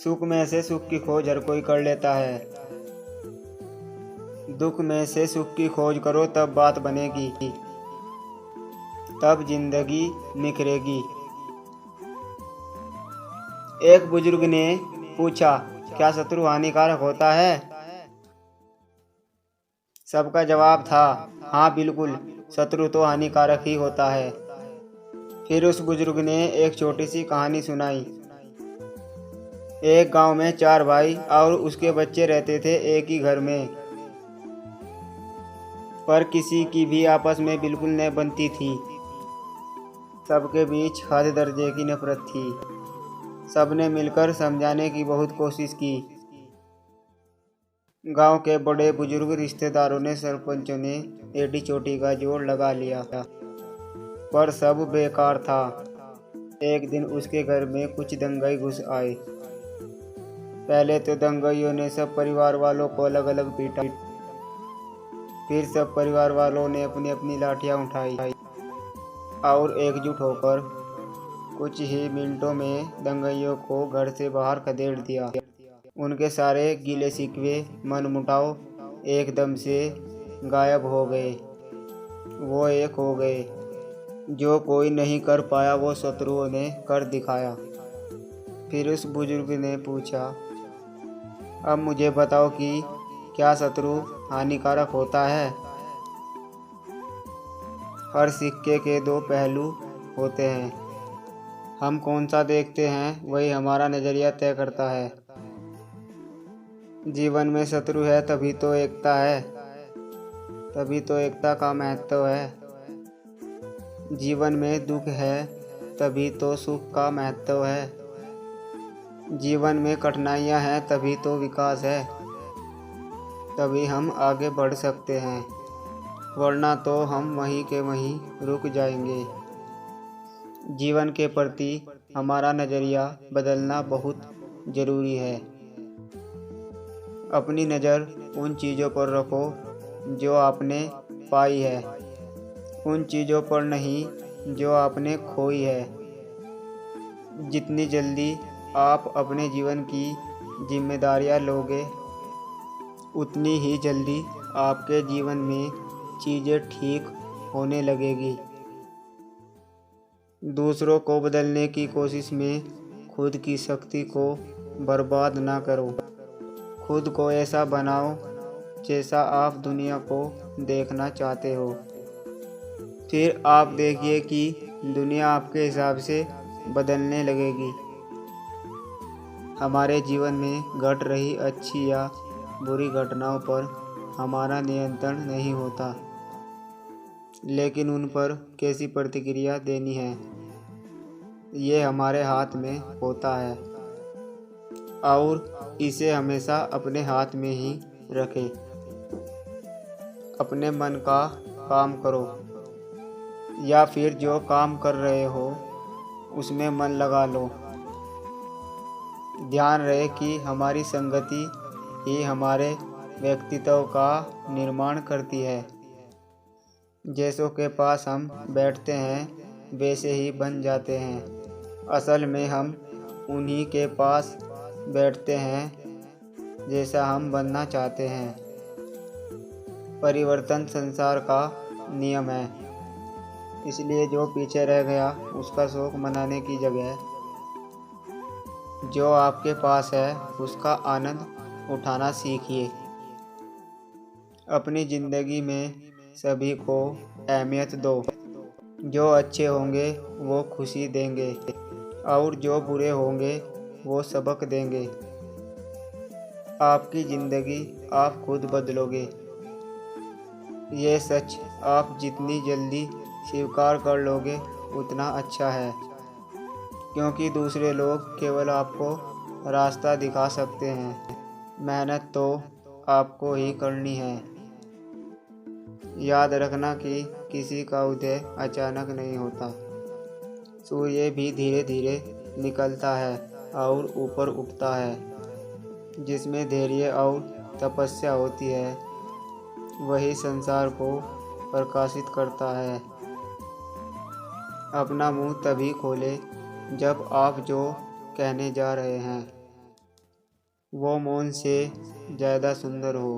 सुख में से सुख की खोज हर कोई कर लेता है। दुख में से सुख की खोज करो तब बात बनेगी, तब जिंदगी निखरेगी। एक बुजुर्ग ने पूछा, क्या शत्रु हानिकारक होता है? सबका जवाब था, हाँ बिल्कुल, शत्रु तो हानिकारक ही होता है। फिर उस बुजुर्ग ने एक छोटी सी कहानी सुनाई। एक गांव में 4 भाई और उसके बच्चे रहते थे एक ही घर में, पर किसी की भी आपस में बिल्कुल न बनती थी। सबके बीच हद दर्जे की नफरत थी। सबने मिलकर समझाने की बहुत कोशिश की। गांव के बड़े बुजुर्ग, रिश्तेदारों ने, सरपंचों ने एडी चोटी का जोर लगा लिया था, पर सब बेकार था। एक दिन उसके घर में कुछ दंगाई घुस आए। पहले तो दंगाइयों ने सब परिवार वालों को अलग अलग पीटा। फिर सब परिवार वालों ने अपनी अपनी लाठियां उठाई और एकजुट होकर कुछ ही मिनटों में दंगाइयों को घर से बाहर खदेड़ दिया। उनके सारे गिले शिकवे, मनमुटाव एकदम से गायब हो गए। वो एक हो गए। जो कोई नहीं कर पाया वो शत्रुओं ने कर दिखाया। फिर उस बुजुर्ग ने पूछा, अब मुझे बताओ कि क्या शत्रु हानिकारक होता है? हर सिक्के के 2 पहलू होते हैं। हम कौन सा देखते हैं वही हमारा नजरिया तय करता है। जीवन में शत्रु है तभी तो एकता है, तभी तो एकता का महत्व है। जीवन में दुख है तभी तो सुख का महत्व है। जीवन में कठिनाइयां हैं तभी तो विकास है। तभी हम आगे बढ़ सकते हैं, वरना तो हम वहीं के वहीं रुक जाएंगे। जीवन के प्रति हमारा नज़रिया बदलना बहुत ज़रूरी है। अपनी नज़र उन चीज़ों पर रखो जो आपने पाई है, उन चीज़ों पर नहीं जो आपने खोई है। जितनी जल्दी आप अपने जीवन की जिम्मेदारियां लोगे, उतनी ही जल्दी आपके जीवन में चीज़ें ठीक होने लगेगी। दूसरों को बदलने की कोशिश में खुद की शक्ति को बर्बाद ना करो। खुद को ऐसा बनाओ जैसा आप दुनिया को देखना चाहते हो। फिर आप देखिए कि दुनिया आपके हिसाब से बदलने लगेगी। हमारे जीवन में घट रही अच्छी या बुरी घटनाओं पर हमारा नियंत्रण नहीं होता, लेकिन उन पर कैसी प्रतिक्रिया देनी है ये हमारे हाथ में होता है। और इसे हमेशा अपने हाथ में ही रखें। अपने मन का काम करो, या फिर जो काम कर रहे हो उसमें मन लगा लो। ध्यान रहे कि हमारी संगति ही हमारे व्यक्तित्व का निर्माण करती है। जैसों के पास हम बैठते हैं वैसे ही बन जाते हैं। असल में हम उन्हीं के पास बैठते हैं जैसा हम बनना चाहते हैं। परिवर्तन संसार का नियम है, इसलिए जो पीछे रह गया उसका शोक मनाने की जगह जो आपके पास है उसका आनंद उठाना सीखिए। अपनी ज़िंदगी में सभी को अहमियत दो। जो अच्छे होंगे वो खुशी देंगे और जो बुरे होंगे वो सबक देंगे। आपकी ज़िंदगी आप खुद बदलोगे। ये सच आप जितनी जल्दी स्वीकार कर लोगे उतना अच्छा है, क्योंकि दूसरे लोग केवल आपको रास्ता दिखा सकते हैं। मेहनत तो आपको ही करनी है। याद रखना कि किसी का उदय अचानक नहीं होता। सूर्य भी धीरे धीरे निकलता है और ऊपर उठता है। जिसमें धैर्य और तपस्या होती है वही संसार को प्रकाशित करता है। अपना मुंह तभी खोले जब आप जो कहने जा रहे हैं वो मौन से ज़्यादा सुंदर हो।